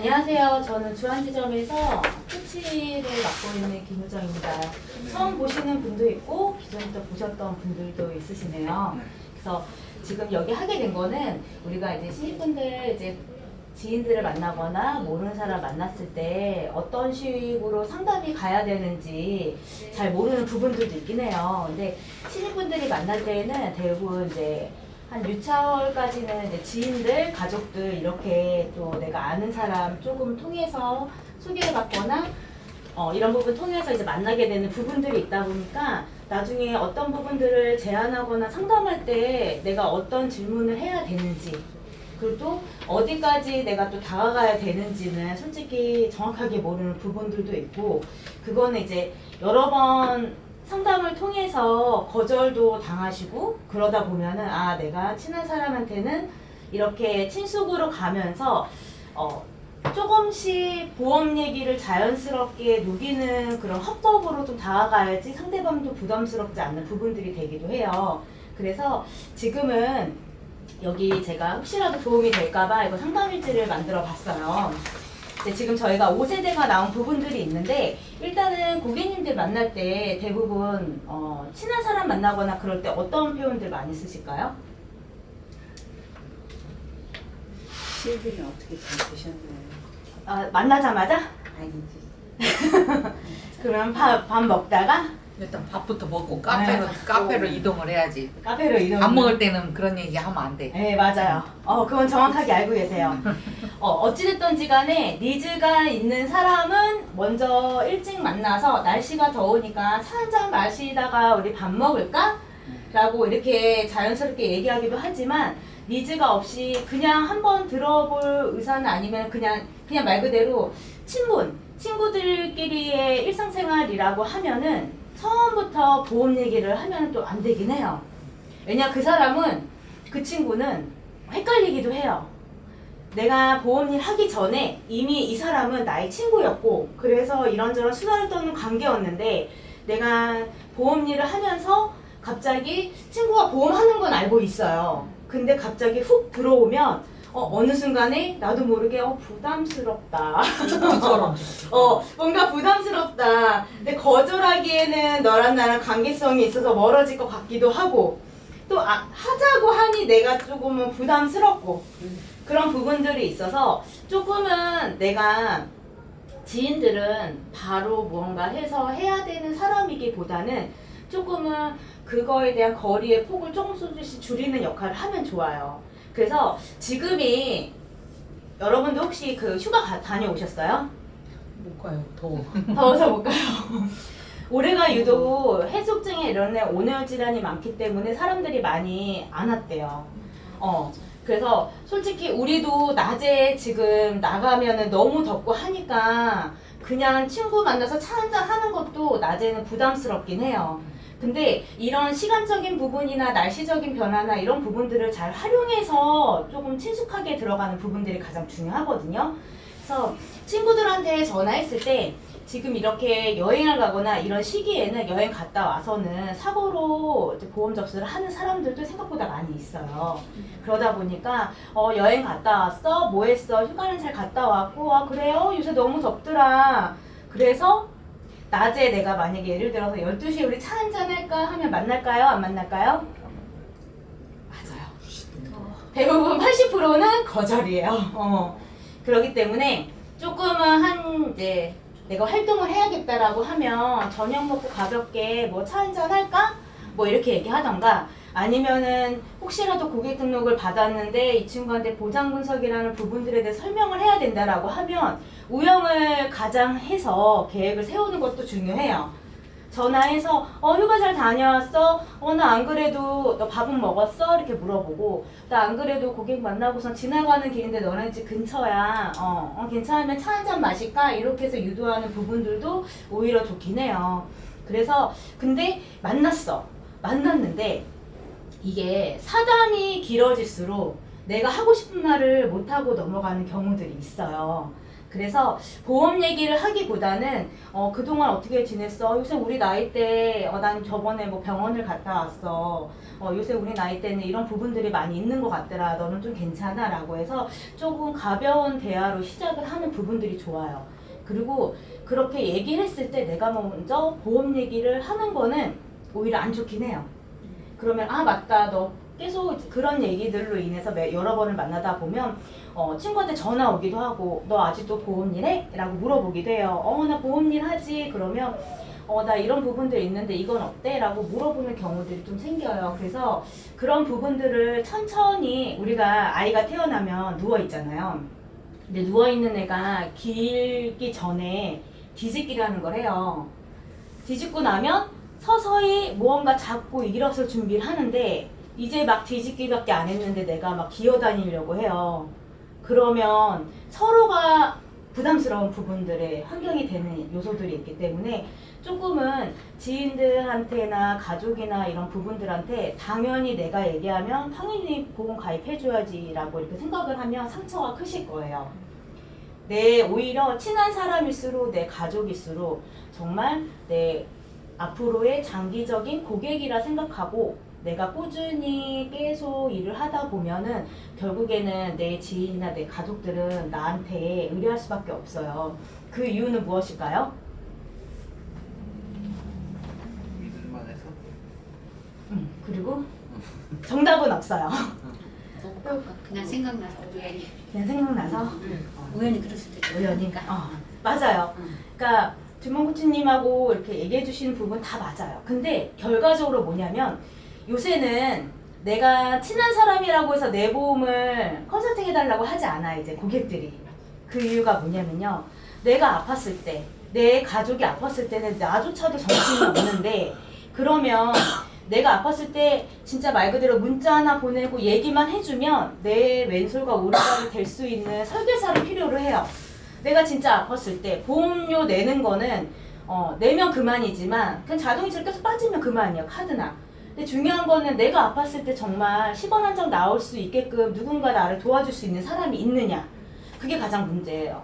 안녕하세요. 저는 주한지점에서 코치를 맡고 있는 김유정입니다. 처음 보시는 분도 있고 기존부터 보셨던 분들도 있으시네요. 그래서 지금 여기 하게 된 거는 우리가 이제 신입분들 이제 지인들을 만나거나 모르는 사람 만났을 때 어떤 식으로 상담이 가야 되는지 잘 모르는 부분들도 있긴 해요. 근데 신입분들이 만날 때는 대부분 이제 한 유차월까지는 이제 지인들, 가족들 이렇게 또 내가 아는 사람 조금 통해서 소개를 받거나 이런 부분 통해서 이제 만나게 되는 부분들이 있다 보니까 나중에 어떤 부분들을 제안하거나 상담할 때 내가 어떤 질문을 해야 되는지 그리고 또 어디까지 내가 또 다가가야 되는지는 솔직히 정확하게 모르는 부분들도 있고 그거는 이제 여러 번 상담을 통해서 거절도 당하시고 그러다 보면은 아 내가 친한 사람한테는 이렇게 친숙으로 가면서 조금씩 보험 얘기를 자연스럽게 녹이는 그런 화법으로 좀 다가가야지 상대방도 부담스럽지 않는 부분들이 되기도 해요. 그래서 지금은 여기 제가 혹시라도 도움이 될까봐 이거 상담일지를 만들어 봤어요. 지금 저희가 5세대가 나온 부분들이 있는데 일단은 고객님들 만날 때 대부분 친한 사람 만나거나 그럴 때 어떤 표현들 많이 쓰실까요? 시애들이 어떻게 잘 드셨나요? 아, 만나자마자? 아니지. 그러면 밥 먹다가? 일단 밥부터 먹고 카페로 이동을 해야지. 카페로 이동. 밥 먹을 때는 그런 얘기 하면 안 돼. 네, 맞아요. 그건 정확하게 알고 계세요. 어찌됐든지 간에 니즈가 있는 사람은 먼저 일찍 만나서 날씨가 더우니까 차 한잔 마시다가 우리 밥 먹을까? 라고 이렇게 자연스럽게 얘기하기도 하지만 니즈가 없이 그냥 한번 들어볼 의사는 아니면 그냥 말 그대로 친구들끼리의 일상생활이라고 하면은 처음부터 보험 얘기를 하면 또 안 되긴 해요. 왜냐 그 사람은 그 친구는 헷갈리기도 해요. 내가 보험 일 하기 전에 이미 이 사람은 나의 친구였고 그래서 이런저런 수다를 떠는 관계였는데 내가 보험 일을 하면서 갑자기 친구가 보험하는 건 알고 있어요. 근데 갑자기 훅 들어오면 어느 순간에 나도 모르게 부담스럽다. 뭔가 부담스럽다. 근데 거절하기에는 너랑 나랑 관계성이 있어서 멀어질 것 같기도 하고 또 하자고 하니 내가 조금은 부담스럽고 그런 부분들이 있어서 조금은 내가 지인들은 바로 무언가 해서 해야 되는 사람이기보다는 조금은 그거에 대한 거리의 폭을 조금씩 줄이는 역할을 하면 좋아요. 그래서 지금이 여러분도 혹시 그 휴가 다녀오셨어요? 못 가요. 더워. 더워서 못 가요. 올해가 유독 해수증에 이런 온열 질환이 많기 때문에 사람들이 많이 안 왔대요. 그래서 솔직히 우리도 낮에 지금 나가면은 너무 덥고 하니까 그냥 친구 만나서 차 한잔 하는 것도 낮에는 부담스럽긴 해요. 근데 이런 시간적인 부분이나 날씨적인 변화나 이런 부분들을 잘 활용해서 조금 친숙하게 들어가는 부분들이 가장 중요하거든요. 그래서 친구들한테 전화했을 때 지금 이렇게 여행을 가거나 이런 시기에는 여행 갔다 와서는 사고로 이제 보험 접수를 하는 사람들도 생각보다 많이 있어요. 그러다 보니까 여행 갔다 왔어? 뭐 했어? 휴가는 잘 갔다 왔고 그래요? 요새 너무 덥더라. 그래서 낮에 내가 만약에 예를 들어서 12시에 우리 차 한잔 할까 하면 만날까요? 안 만날까요? 맞아요. 대부분 80%는 거절이에요. 그렇기 때문에 조금은 이제 내가 활동을 해야겠다라고 하면 저녁 먹고 가볍게 뭐 차 한잔 할까? 뭐 이렇게 얘기하던가 아니면은 혹시라도 고객 등록을 받았는데 이 친구한테 보장 분석이라는 부분들에 대해 설명을 해야 된다라고 하면 우영을 가장해서 계획을 세우는 것도 중요해요. 전화해서 휴가 잘 다녀왔어? 나 안 그래도 너 밥은 먹었어? 이렇게 물어보고 나 안 그래도 고객 만나고선 지나가는 길인데 너네 집 근처야. 괜찮으면 차 한잔 마실까? 이렇게 해서 유도하는 부분들도 오히려 좋긴 해요. 그래서 근데 만났는데 이게 사담이 길어질수록 내가 하고 싶은 말을 못하고 넘어가는 경우들이 있어요. 그래서 보험 얘기를 하기보다는 그동안 어떻게 지냈어? 요새 우리 나이 때 난 저번에 뭐 병원을 갔다 왔어. 요새 우리 나이 때는 이런 부분들이 많이 있는 것 같더라. 너는 좀 괜찮아? 라고 해서 조금 가벼운 대화로 시작을 하는 부분들이 좋아요. 그리고 그렇게 얘기를 했을 때 내가 먼저 보험 얘기를 하는 거는 오히려 안 좋긴 해요. 그러면 맞다, 너 계속 그런 얘기들로 인해서 여러 번을 만나다 보면 친구한테 전화 오기도 하고 너 아직도 보험 일 해? 라고 물어보기도 해요. 나 보험 일 하지. 그러면 나 이런 부분들 있는데 이건 어때? 라고 물어보는 경우들이 좀 생겨요. 그래서 그런 부분들을 천천히 우리가 아이가 태어나면 누워있잖아요. 근데 누워있는 애가 길기 전에 뒤집기라는 걸 해요. 뒤집고 나면 서서히 무언가 잡고 일어설 준비를 하는데 이제 막 뒤집기밖에 안 했는데 내가 막 기어다니려고 해요. 그러면 서로가 부담스러운 부분들에 환경이 되는 요소들이 있기 때문에 조금은 지인들한테나 가족이나 이런 부분들한테 당연히 내가 얘기하면 당연히 보험 가입해줘야지 라고 이렇게 생각을 하면 상처가 크실 거예요. 오히려 친한 사람일수록 내 가족일수록 정말 내 앞으로의 장기적인 고객이라 생각하고 내가 꾸준히 계속 일을 하다 보면은 결국에는 내 지인이나 내 가족들은 나한테 의뢰할 수밖에 없어요. 그 이유는 무엇일까요? 믿을만해서. 그리고 정답은 없어요. 그냥 생각나서 우연히. 그냥 생각나서 우연히 그럴 수도 있고. 우연히. 맞아요. 그러니까 주몽코치님하고 이렇게 얘기해 주시는 부분 다 맞아요. 근데 결과적으로 뭐냐면 요새는 내가 친한 사람이라고 해서 내 보험을 컨설팅 해달라고 하지 않아, 이제 고객들이. 그 이유가 뭐냐면요. 내가 아팠을 때, 내 가족이 아팠을 때는 나조차도 정신이 없는데, 그러면 내가 아팠을 때 진짜 말 그대로 문자 하나 보내고 얘기만 해주면 내 왼손과 오른발이 될 수 있는 설계사를 필요로 해요. 내가 진짜 아팠을 때 보험료 내는 거는 내면 그만이지만 그냥 자동이체로 계속 빠지면 그만이에요. 카드나. 근데 중요한 거는 내가 아팠을 때 정말 10원 한 장 나올 수 있게끔 누군가 나를 도와줄 수 있는 사람이 있느냐. 그게 가장 문제예요.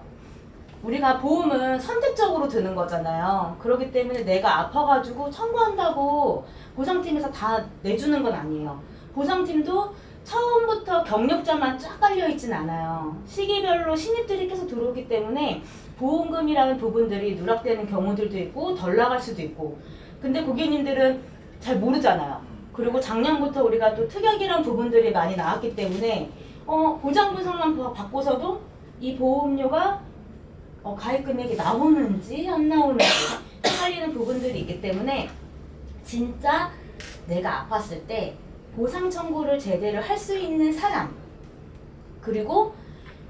우리가 보험은 선택적으로 드는 거잖아요. 그렇기 때문에 내가 아파가지고 청구한다고 보상팀에서 다 내주는 건 아니에요. 보상팀도 처음부터 경력자만 쫙 깔려있진 않아요. 시기별로 신입들이 계속 들어오기 때문에 보험금이라는 부분들이 누락되는 경우들도 있고 덜 나갈 수도 있고. 근데 고객님들은 잘 모르잖아요. 그리고 작년부터 우리가 또 특약이란 부분들이 많이 나왔기 때문에 보장 분석만 받고서도 이 보험료가 가입 금액이 나오는지 안 나오는지 헷갈리는 부분들이 있기 때문에 진짜 내가 아팠을 때 보상 청구를 제대로 할 수 있는 사람, 그리고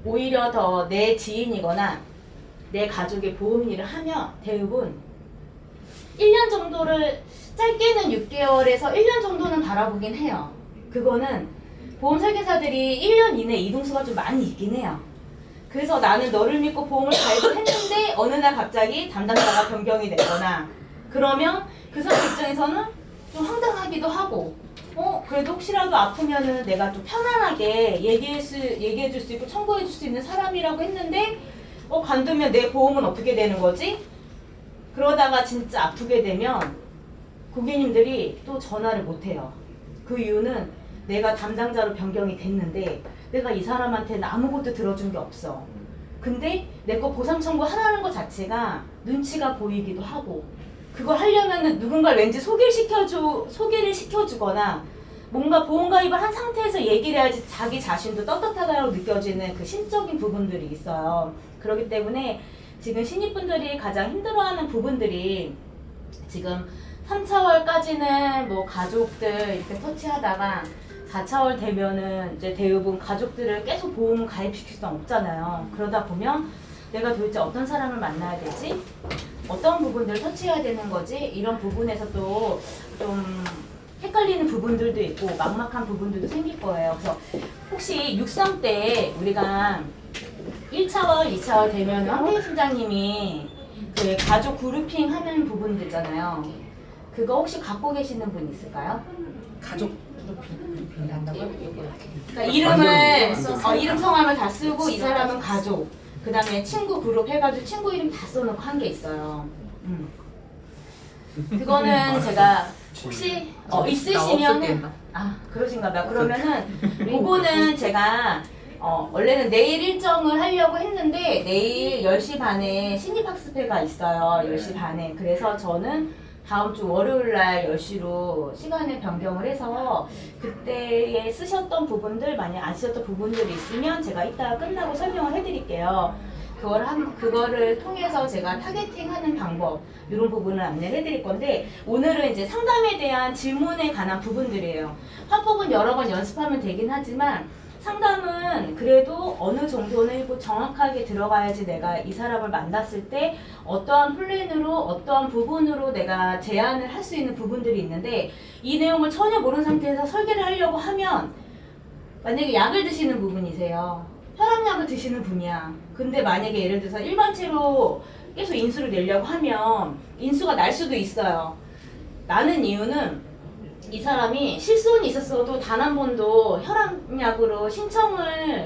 오히려 더 내 지인이거나 내 가족의 보험 일을 하면 대부분 1년 정도를, 짧게는 6개월에서 1년 정도는 바라보긴 해요. 그거는 보험 설계사들이 1년 이내 이동수가 좀 많이 있긴 해요. 그래서 나는 너를 믿고 보험을 가입을 했는데 어느 날 갑자기 담당자가 변경이 되거나 그러면 그 사람 입장에서는 좀 황당하기도 하고 그래도 혹시라도 아프면은 내가 좀 편안하게 얘기해 줄 수 있고 청구해 줄 수 있는 사람이라고 했는데 관두면 내 보험은 어떻게 되는 거지? 그러다가 진짜 아프게 되면 고객님들이 또 전화를 못 해요. 그 이유는 내가 담당자로 변경이 됐는데 내가 이 사람한테는 아무것도 들어준 게 없어. 근데 내 거 보상 청구 하라는 것 자체가 눈치가 보이기도 하고, 그걸 하려면은 누군가 왠지 소개를 시켜주거나 뭔가 보험 가입을 한 상태에서 얘기를 해야지 자기 자신도 떳떳하다고 느껴지는 그 심적인 부분들이 있어요. 그렇기 때문에 지금 신입분들이 가장 힘들어하는 부분들이 지금 3차월까지는 뭐 가족들 이렇게 터치하다가 4차월 되면은 이제 대부분 가족들을 계속 보험 가입시킬 수는 없잖아요. 그러다 보면 내가 도대체 어떤 사람을 만나야 되지? 어떤 부분들을 터치해야 되는 거지? 이런 부분에서도 좀 헷갈리는 부분들도 있고 막막한 부분들도 생길 거예요. 그래서 혹시 육상 때 우리가 1차월, 2차월 되면 황태희 팀장님이 그 가족 그룹핑 하는 부분들 있잖아요. 그거 혹시 갖고 계시는 분 있을까요? 가족 그룹핑 한다고? 그러니까 이름을 이름 성함을 다 쓰고 이 사람은 가족, 그 다음에 친구 그룹 해가지고 친구 이름 다 써놓고 한 게 있어요. 그거는 제가 혹시 있으시면은 그러신가 봐요. 그러면은 요거는 제가 원래는 내일 일정을 하려고 했는데 내일 10시 반에 신입학습회가 있어요. 10시 반에. 그래서 저는 다음 주 월요일 날 10시로 시간을 변경을 해서 그때에 쓰셨던 부분들, 만약 안 쓰셨던 부분들이 있으면 제가 이따가 끝나고 설명을 해드릴게요. 그거를 통해서 제가 타겟팅하는 방법, 이런 부분을 안내를 해드릴 건데, 오늘은 이제 상담에 대한 질문에 관한 부분들이에요. 화법은 여러 번 연습하면 되긴 하지만 상담은 그래도 어느 정도는 정확하게 들어가야지 내가 이 사람을 만났을 때 어떠한 플랜으로 어떠한 부분으로 내가 제안을 할 수 있는 부분들이 있는데, 이 내용을 전혀 모르는 상태에서 설계를 하려고 하면, 만약에 약을 드시는 부분이세요. 혈압약을 드시는 분이야. 근데 만약에 예를 들어서 일반체로 계속 인수를 내려고 하면 인수가 날 수도 있어요. 나는 이유는 이 사람이 실손이 있었어도 단 한 번도 혈압약으로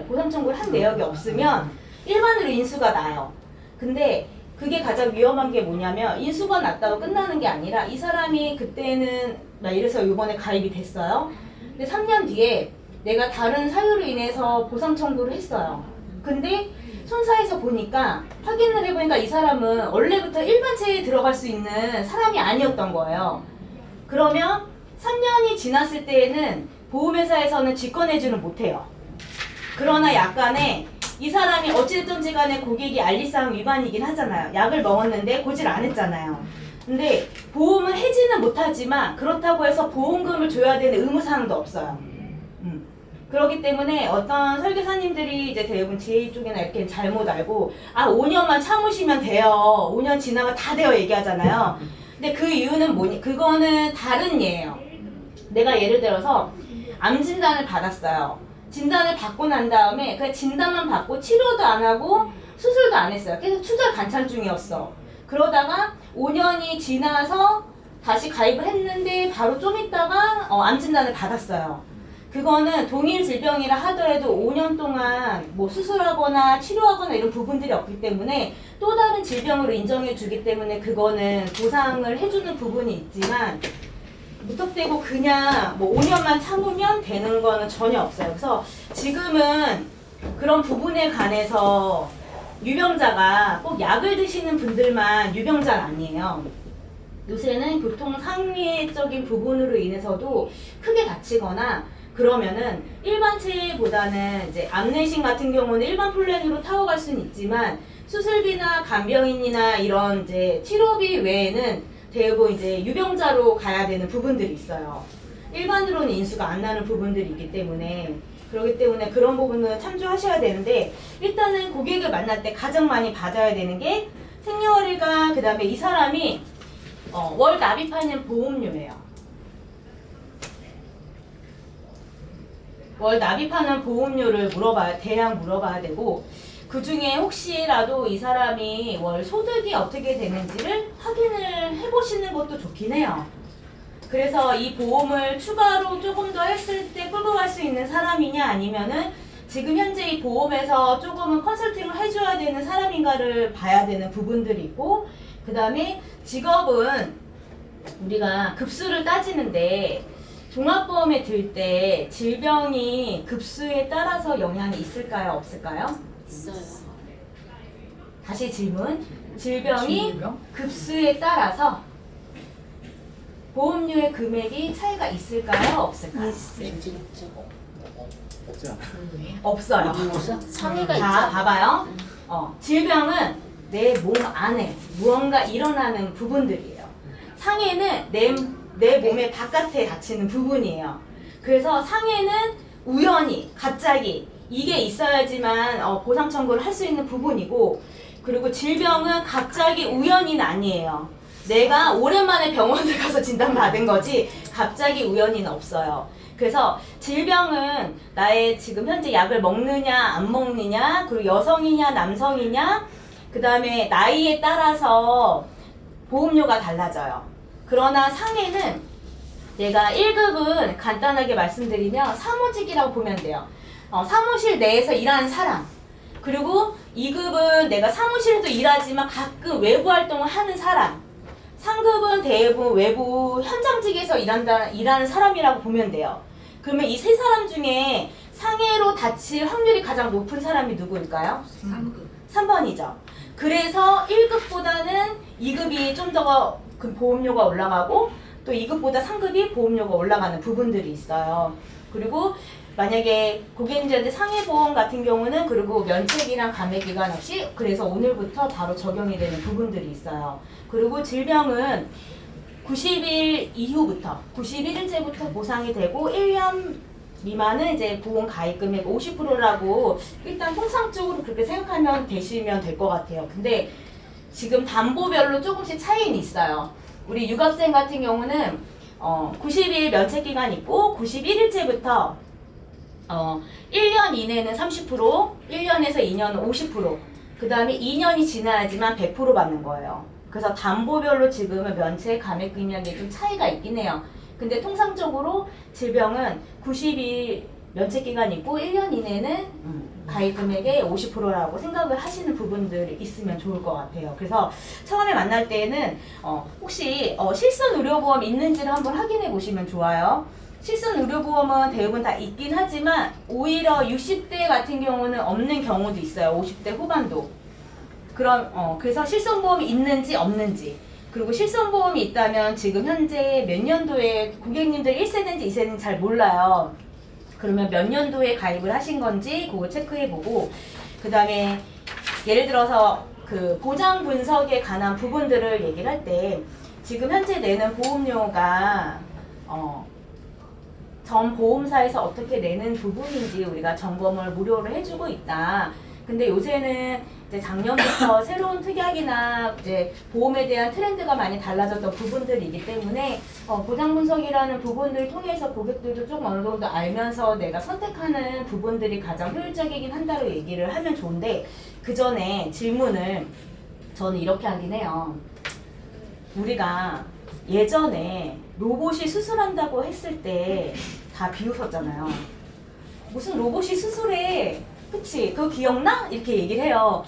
보상 청구를 한 내역이 없으면 일반으로 인수가 나요. 근데 그게 가장 위험한 게 뭐냐면, 인수가 났다고 끝나는 게 아니라 이 사람이 그때는 이래서 이번에 가입이 됐어요. 근데 3년 뒤에 내가 다른 사유로 인해서 보상 청구를 했어요. 근데 손사에서 보니까 확인을 해보니까 이 사람은 원래부터 일반체에 들어갈 수 있는 사람이 아니었던 거예요. 그러면 3년이 지났을 때에는 보험회사에서는 직권해주는 못해요. 그러나 약간의 이 사람이 어찌됐든지 간에 고객이 알리사항 위반이긴 하잖아요. 약을 먹었는데 고지를 안 했잖아요. 근데 보험은 해지는 못하지만 그렇다고 해서 보험금을 줘야 되는 의무사항도 없어요. 그렇기 때문에 어떤 설계사님들이 이제 대부분 GA 쪽이나 이렇게 잘못 알고 5년만 참으시면 돼요. 5년 지나면 다 돼요 얘기하잖아요. 근데 그 이유는 뭐니? 그거는 다른 예예요. 내가 예를 들어서 암 진단을 받았어요. 진단을 받고 난 다음에 그 진단만 받고 치료도 안 하고 수술도 안 했어요. 계속 추적 관찰 중이었어. 그러다가 5년이 지나서 다시 가입을 했는데 바로 좀 있다가 암 진단을 받았어요. 그거는 동일 질병이라 하더라도 5년 동안 뭐 수술하거나 치료하거나 이런 부분들이 없기 때문에 또 다른 질병으로 인정해 주기 때문에 그거는 보상을 해주는 부분이 있지만, 무턱대고 그냥 뭐 5년만 참으면 되는 거는 전혀 없어요. 그래서 지금은 그런 부분에 관해서 유병자가 꼭 약을 드시는 분들만 유병자는 아니에요. 요새는 교통상해적인 부분으로 인해서도 크게 다치거나 그러면은 일반체보다는 이제 암내신 같은 경우는 일반 플랜으로 타고 갈 수는 있지만 수술비나 간병인이나 이런 이제 치료비 외에는 대부분 이제 유병자로 가야 되는 부분들이 있어요. 일반으로는 인수가 안 나는 부분들이 있기 때문에, 그렇기 때문에 그런 부분은 참조하셔야 되는데, 일단은 고객을 만날 때 가장 많이 받아야 되는 게 생년월일과 그 다음에 이 사람이 월 납입하는 보험료예요. 월 납입하는 보험료를 대략 물어봐야 되고, 그 중에 혹시라도 이 사람이 월 소득이 어떻게 되는지를 확인을 해보시는 것도 좋긴 해요. 그래서 이 보험을 추가로 조금 더 했을 때 끌고 갈 수 있는 사람이냐, 아니면은 지금 현재 이 보험에서 조금은 컨설팅을 해줘야 되는 사람인가를 봐야 되는 부분들이 있고, 그 다음에 직업은 우리가 급수를 따지는데, 종합보험에 들 때 질병이 급수에 따라서 영향이 있을까요? 없을까요? 있어요. 다시 질문. 질병이 질병? 급수에 따라서 보험료의 금액이 차이가 있을까요? 없을까요? 있지. 없지 않아? 없어요. 상해가 자, 있잖아. 봐봐요. 질병은 내 몸 안에 무언가 일어나는 부분들이에요. 상해는 내 몸의 바깥에 닥치는 부분이에요. 그래서 상해는 우연히, 갑자기 이게 있어야지만 보상 청구를 할 수 있는 부분이고, 그리고 질병은 갑자기 우연히는 아니에요. 내가 오랜만에 병원을 가서 진단받은 거지 갑자기 우연히는 없어요. 그래서 질병은 나의 지금 현재 약을 먹느냐 안 먹느냐, 그리고 여성이냐 남성이냐, 그 다음에 나이에 따라서 보험료가 달라져요. 그러나 상해는 내가 1급은 간단하게 말씀드리면 사무직이라고 보면 돼요. 사무실 내에서 일하는 사람, 그리고 2급은 내가 사무실에도 일하지만 가끔 외부 활동을 하는 사람. 3급은 대부분 외부 현장직에서 일하는 사람이라고 보면 돼요. 그러면 이 세 사람 중에 상해로 다칠 확률이 가장 높은 사람이 누구일까요? 3급. 3번이죠. 그래서 1급보다는 2급이 좀 더 그 보험료가 올라가고 또 2급보다 3급이 보험료가 올라가는 부분들이 있어요. 그리고 만약에 고객님들한테 상해보험 같은 경우는 그리고 면책이랑 감액기간 없이 그래서 오늘부터 바로 적용이 되는 부분들이 있어요. 그리고 질병은 90일 이후부터 91일째부터 보상이 되고 1년 미만은 이제 보험 가입 금액 50%라고 일단 통상적으로 그렇게 생각하면 되시면 될 것 같아요. 근데 지금 담보별로 조금씩 차이는 있어요. 우리 유학생 같은 경우는 90일 면책 기간 있고 91일째부터 1년 이내는 30%, 1년에서 2년은 50%, 그 다음에 2년이 지나야지만 100% 받는 거예요. 그래서 담보별로 지금은 면책 감액 금액이 좀 차이가 있긴 해요. 근데 통상적으로 질병은 90일 면책 기간 있고 1년 이내는 가입 금액의 50%라고 생각을 하시는 부분들이 있으면 좋을 것 같아요. 그래서 처음에 만날 때는 혹시 실손 의료보험 있는지를 한번 확인해 보시면 좋아요. 실손 의료보험은 대부분 다 있긴 하지만 오히려 60대 같은 경우는 없는 경우도 있어요. 50대 후반도. 그래서 실손보험이 있는지 없는지, 그리고 실손보험이 있다면 지금 현재 몇 년도에 고객님들 1세대인지 2세대인지 잘 몰라요. 그러면 몇 년도에 가입을 하신 건지 그거 체크해보고, 그 다음에 예를 들어서 그 보장 분석에 관한 부분들을 얘기를 할 때 지금 현재 내는 보험료가 전 보험사에서 어떻게 내는 부분인지 우리가 점검을 무료로 해주고 있다. 근데 요새는 이제 작년부터 새로운 특약이나 이제 보험에 대한 트렌드가 많이 달라졌던 부분들이기 때문에 보장 분석이라는 부분들을 통해서 고객들도 좀 어느 정도 알면서 내가 선택하는 부분들이 가장 효율적이긴 한다고 얘기를 하면 좋은데, 그 전에 질문을 저는 이렇게 하긴 해요. 우리가 예전에 로봇이 수술한다고 했을 때 다 비웃었잖아요. 무슨 로봇이 수술해? 그치? 그거 기억나? 이렇게 얘기를 해요.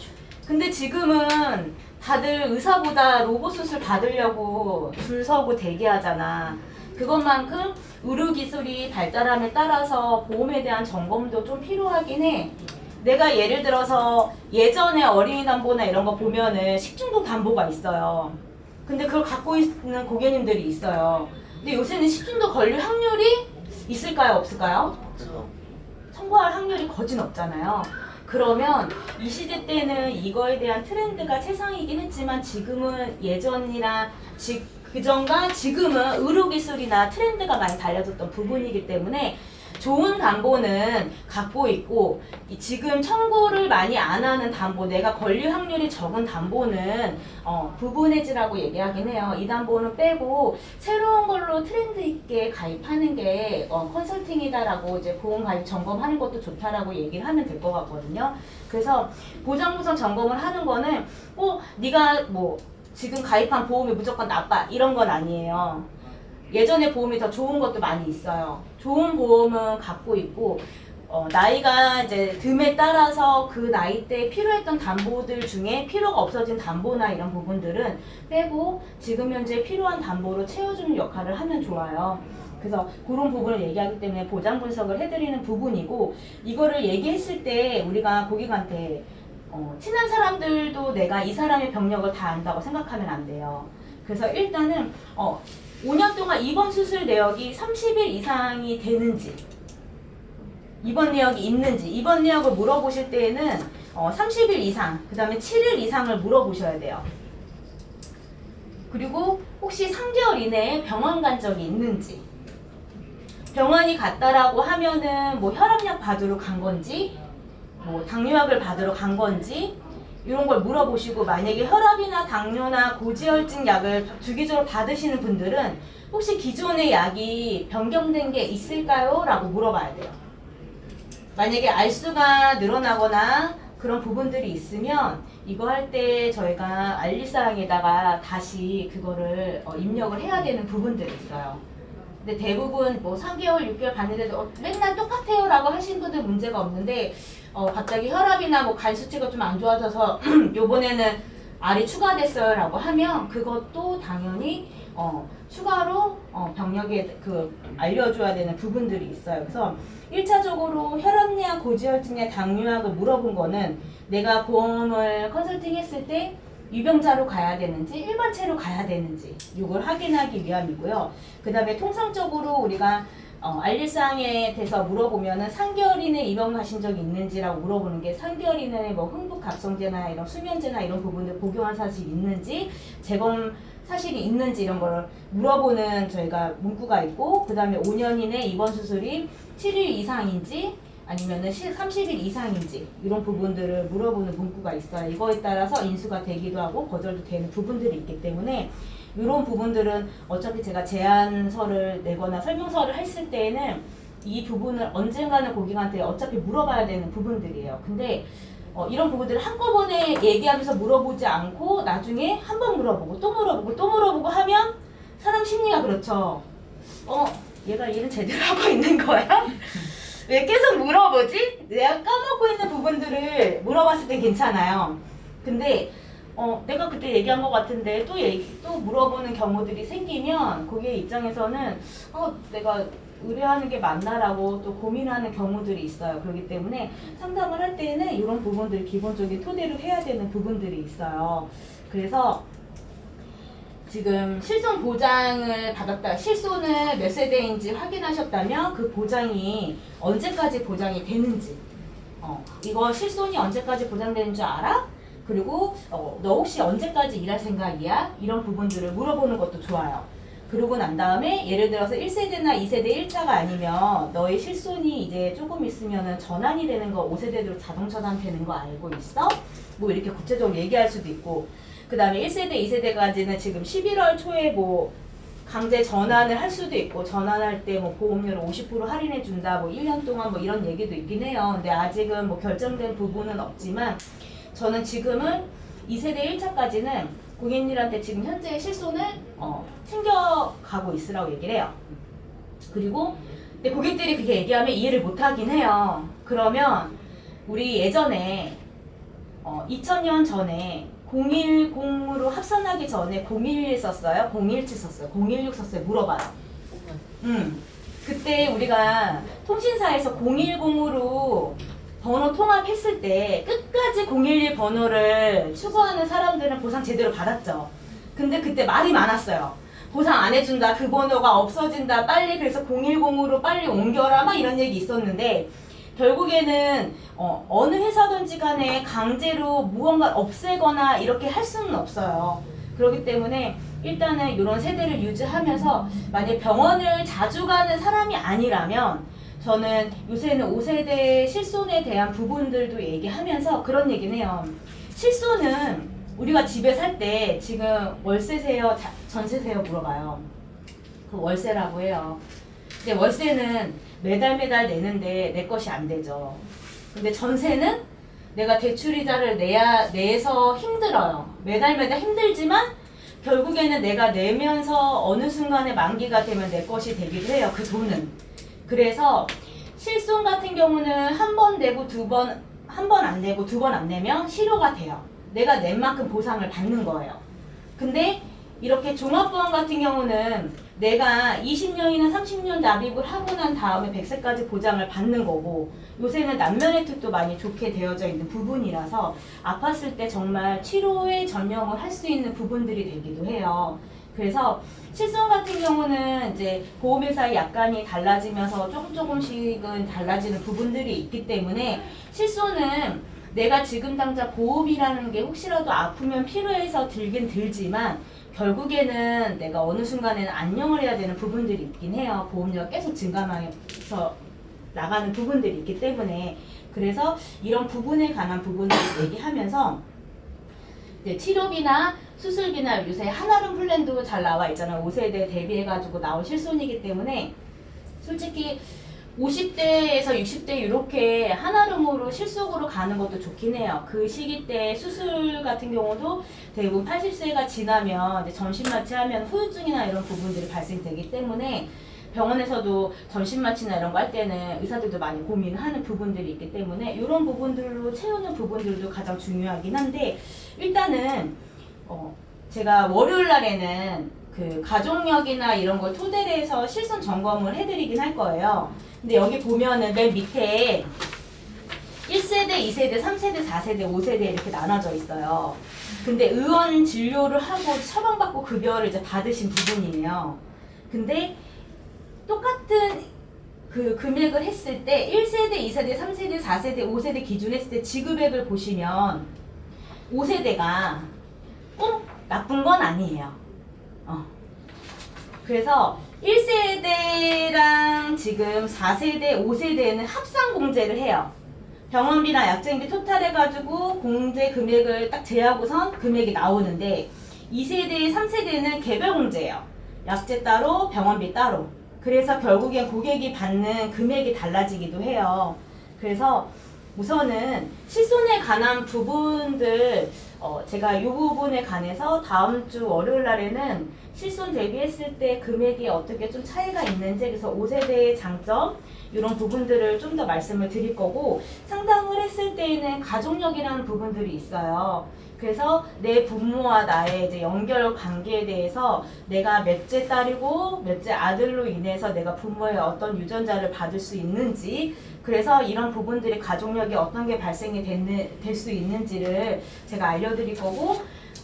근데 지금은 다들 의사보다 로봇 수술 받으려고 줄 서고 대기하잖아. 그것만큼 의료기술이 발달함에 따라서 보험에 대한 점검도 좀 필요하긴 해. 내가 예를 들어서 예전에 어린이 담보나 이런 거 보면은 식중독 담보가 있어요. 근데 그걸 갖고 있는 고객님들이 있어요. 근데 요새는 식중독 걸릴 확률이 있을까요? 없을까요? 청구할 확률이 거진 없잖아요. 그러면 이 시대 때는 이거에 대한 트렌드가 최상이긴 했지만 지금은 예전이나 그전과 지금은 의료기술이나 트렌드가 많이 달라졌던 부분이기 때문에 좋은 담보는 갖고 있고, 지금 청구를 많이 안 하는 담보, 내가 걸릴 확률이 적은 담보는 부분 해지라고 얘기하긴 해요. 이 담보는 빼고 새로운 걸로 트렌드 있게 가입하는 게 컨설팅이다라고 이제 보험 가입 점검하는 것도 좋다라고 얘기를 하면 될 것 같거든요. 그래서 보장 구성 점검을 하는 거는 네가 뭐 지금 가입한 보험이 무조건 나빠 이런 건 아니에요. 예전에 보험이 더 좋은 것도 많이 있어요. 좋은 보험은 갖고 있고, 나이가 이제 듦에 따라서 그 나이 때 필요했던 담보들 중에 필요가 없어진 담보나 이런 부분들은 빼고 지금 현재 필요한 담보로 채워주는 역할을 하면 좋아요. 그래서 그런 부분을 얘기하기 때문에 보장 분석을 해드리는 부분이고, 이거를 얘기했을 때 우리가 고객한테 친한 사람들도 내가 이 사람의 병력을 다 안다고 생각하면 안 돼요. 그래서 일단은 5년 동안 입원 수술 내역이 30일 이상이 되는지, 입원 내역이 있는지, 입원 내역을 물어보실 때에는 30일 이상, 그 다음에 7일 이상을 물어보셔야 돼요. 그리고 혹시 3개월 이내에 병원 간 적이 있는지, 병원이 갔다라고 하면은 뭐 혈압약 받으러 간 건지, 뭐 당뇨약을 받으러 간 건지, 이런 걸 물어보시고, 만약에 혈압이나 당뇨나 고지혈증 약을 주기적으로 받으시는 분들은 혹시 기존의 약이 변경된 게 있을까요? 라고 물어봐야 돼요. 만약에 알수가 늘어나거나 그런 부분들이 있으면 이거 할 때 저희가 알릴사항에다가 다시 그거를 입력을 해야 되는 부분들이 있어요. 근데 대부분 뭐 3개월, 6개월 봤는데도 맨날 똑같아요 라고 하신 분들 문제가 없는데, 갑자기 혈압이나 뭐 간 수치가 좀 안 좋아져서 요번에는 알이 추가됐어요 라고 하면 그것도 당연히 추가로 병력에 알려줘야 되는 부분들이 있어요. 그래서 1차적으로 혈압약, 고지혈증약, 당뇨약을 물어본 거는 내가 보험을 컨설팅 했을 때 유병자로 가야 되는지 일반체로 가야 되는지 이걸 확인하기 위함이고요. 그 다음에 통상적으로 우리가 알릴사항에 대해서 물어보면은 3개월 이내 입원 가신 적이 있는지라고 물어보는 게 3개월 이내에 뭐 흥부갑성제나 이런 수면제나 이런 부분들 복용한 사실이 있는지 재검 사실이 있는지 이런 걸 물어보는 저희가 문구가 있고 그 다음에 5년 이내 입원 수술이 7일 이상인지 아니면은 30일 이상인지 이런 부분들을 물어보는 문구가 있어요. 이거에 따라서 인수가 되기도 하고 거절도 되는 부분들이 있기 때문에 이런 부분들은 어차피 제가 제안서를 내거나 설명서를 했을 때에는 이 부분을 언젠가는 고객한테 어차피 물어봐야 되는 부분들이에요. 근데 이런 부분들을 한꺼번에 얘기하면서 물어보지 않고 나중에 한 번 물어보고 또 물어보고 또 물어보고 하면 사람 심리가 그렇죠. 얘가 일은 제대로 하고 있는 거야? 왜 계속 물어보지? 내가 까먹고 있는 부분들을 물어봤을 때 괜찮아요. 근데 내가 그때 얘기한 것 같은데 또 물어보는 경우들이 생기면 고객 입장에서는 내가 의뢰하는 게 맞나라고 또 고민하는 경우들이 있어요. 그렇기 때문에 상담을 할 때는 이런 부분들을 기본적인 토대로 해야 되는 부분들이 있어요. 그래서 지금 실손 보장을 받았다. 실손을 몇 세대인지 확인하셨다면 그 보장이 언제까지 보장이 되는지 이거 실손이 언제까지 보장되는 줄 알아? 그리고 너 혹시 언제까지 일할 생각이야? 이런 부분들을 물어보는 것도 좋아요. 그러고 난 다음에 예를 들어서 1세대나 2세대 1차가 아니면 너의 실손이 이제 조금 있으면은 전환이 되는 거 5세대로 자동 전환되는 거 알고 있어? 뭐 이렇게 구체적으로 얘기할 수도 있고 그 다음에 1세대, 2세대까지는 지금 11월 초에 뭐 강제 전환을 할 수도 있고 전환할 때 뭐 보험료를 50% 할인해 준다 뭐 1년 동안 뭐 이런 얘기도 있긴 해요. 근데 아직은 뭐 결정된 부분은 없지만 저는 지금은 2세대 1차까지는 고객님들한테 지금 현재 실손을 챙겨가고 있으라고 얘기를 해요. 그리고 근데 고객들이 그렇게 얘기하면 이해를 못하긴 해요. 그러면 우리 예전에 2000년 전에 010으로 합산하기 전에 011 썼어요? 017 썼어요? 016 썼어요? 물어봐요. 그때 우리가 통신사에서 010으로 번호 통합했을 때 끝까지 011 번호를 추구하는 사람들은 보상 제대로 받았죠. 근데 그때 말이 많았어요. 보상 안 해준다. 그 번호가 없어진다. 빨리 그래서 010으로 빨리 옮겨라. 막 이런 얘기 있었는데 결국에는 어느 회사든지 간에 강제로 무언가 없애거나 이렇게 할 수는 없어요. 그렇기 때문에 일단은 이런 세대를 유지하면서 만약 병원을 자주 가는 사람이 아니라면 저는 요새는 5세대 실손에 대한 부분들도 얘기하면서 그런 얘기는 해요. 실손은 우리가 집에 살 때 지금 월세세요? 전세세요? 물어봐요. 그 월세라고 해요. 근데 월세는 매달 내는데 내 것이 안 되죠. 근데 전세는 내가 대출이자를 내서 힘들어요. 매달 힘들지만 결국에는 내가 내면서 어느 순간에 만기가 되면 내 것이 되기도 해요. 그 돈은. 그래서 실손 같은 경우는 한 번 내고 한 번 안 내고 두 번 안 내면 실효가 돼요. 내가 낸 만큼 보상을 받는 거예요. 근데 이렇게 종합보험 같은 경우는 내가 20년이나 30년 납입을 하고 난 다음에 100세까지 보장을 받는 거고 요새는 남면 혜택도 많이 좋게 되어져 있는 부분이라서 아팠을 때 정말 치료에 전념을 할 수 있는 부분들이 되기도 해요. 그래서 실손 같은 경우는 이제 보험회사의 약관이 달라지면서 조금씩은 달라지는 부분들이 있기 때문에 실손은 내가 지금 당장 보험이라는 게 혹시라도 아프면 필요해서 들긴 들지만 결국에는 내가 어느 순간에는 안녕을 해야 되는 부분들이 있긴 해요. 보험료가 계속 증가하면서 나가는 부분들이 있기 때문에 그래서 이런 부분에 관한 부분들을 얘기하면서 이제 치료비나 수술비나 요새 한아름 플랜도 잘 나와 있잖아요. 5세대 대비해가지고 나온 실손이기 때문에 솔직히 50대에서 60대 이렇게 한아름으로 실속으로 가는 것도 좋긴 해요. 그 시기 때 수술 같은 경우도 대부분 80세가 지나면 이제 전신마취하면 후유증이나 이런 부분들이 발생되기 때문에 병원에서도 점심 마취나 이런 거 할 때는 의사들도 많이 고민하는 부분들이 있기 때문에 이런 부분들로 채우는 부분들도 가장 중요하긴 한데 일단은 제가 월요일 날에는 그 가족력이나 이런 걸 토대로 해서 실손 점검을 해드리긴 할 거예요. 근데 여기 보면은 맨 밑에 1세대, 2세대, 3세대, 4세대, 5세대 이렇게 나눠져 있어요. 근데 의원 진료를 하고 처방받고 급여를 이제 받으신 부분이에요. 근데 똑같은 그 금액을 했을 때 1세대, 2세대, 3세대, 4세대, 5세대 기준했을 때 지급액을 보시면 5세대가 꼭 나쁜 건 아니에요. 그래서 1세대랑 지금 4세대, 5세대는 합산 공제를 해요. 병원비나 약쟁비 토탈 해가지고 공제 금액을 딱 제하고선 금액이 나오는데 2세대, 3세대는 개별 공제예요. 약제 따로, 병원비 따로. 그래서 결국엔 고객이 받는 금액이 달라지기도 해요. 그래서 우선은 실손에 관한 부분들 제가 이 부분에 관해서 다음 주 월요일 날에는 실손 대비했을 때 금액이 어떻게 좀 차이가 있는지 그래서 5세대의 장점 이런 부분들을 좀 더 말씀을 드릴 거고 상담을 했을 때에는 가족력이라는 부분들이 있어요. 그래서 내 부모와 나의 이제 연결 관계에 대해서 내가 몇째 딸이고 몇째 아들로 인해서 내가 부모의 어떤 유전자를 받을 수 있는지 그래서 이런 부분들이 가족력이 어떤 게 발생이 될 수 있는지를 제가 알려드릴 거고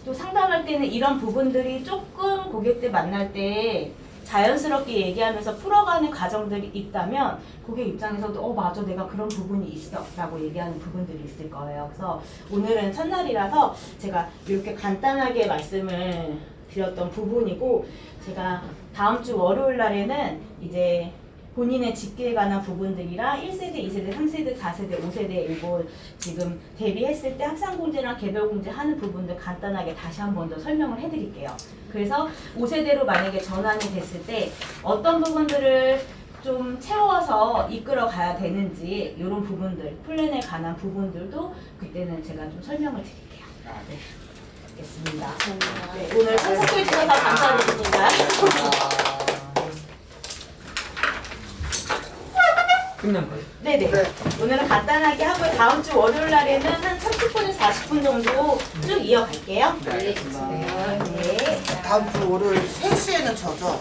또 상담할 때는 이런 부분들이 조금 고객들 만날 때 자연스럽게 얘기하면서 풀어가는 과정들이 있다면 고객 입장에서도 맞아 내가 그런 부분이 있어 라고 얘기하는 부분들이 있을 거예요. 그래서 오늘은 첫날이라서 제가 이렇게 간단하게 말씀을 드렸던 부분이고 제가 다음 주 월요일 날에는 이제 본인의 집계에 관한 부분들이랑 1세대, 2세대, 3세대, 4세대, 5세대 이거 지금 대비했을 때 합산공제랑 개별공제 하는 부분들 간단하게 다시 한 번 더 설명을 해드릴게요. 그래서 5세대로 만약에 전환이 됐을 때 어떤 부분들을 좀 채워서 이끌어 가야 되는지 이런 부분들, 플랜에 관한 부분들도 그때는 제가 좀 설명을 드릴게요. 네, 알겠습니다. 네, 오늘 참석해 주셔서 감사드립니다. 끝난 거예요? 네네. 오늘은 간단하게 하고 다음 주 월요일 날에는 한 30분에서 40분 정도 쭉 이어갈게요. 네, 알겠습니다. 네. 다음 주 월요일 3시에는 저죠.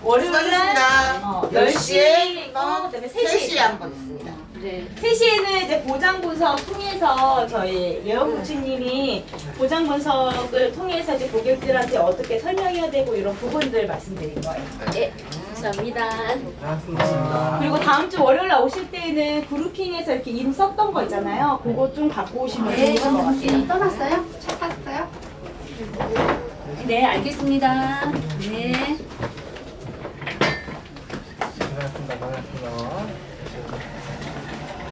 월요일 날 수고하셨습니다. 10시에 그다음에 3시에 한 번 있습니다. 네. 3시에는 이제 보장 분석 통해서 저희 예원 코치님이 보장 분석을 통해서 이제 고객들한테 어떻게 설명해야 되고 이런 부분들 말씀드릴 거예요. 네. 감사합니다. 고맙습니다. 그리고 다음 주 월요일 날 오실 때는 그룹핑에서 이렇게 이름 썼던 거 있잖아요. 그거 좀 갖고 오시면 좋을 것 같아요. 떠났어요? 차 탔어요? 네, 알겠습니다. 네. 고맙습니다. 고맙습니다.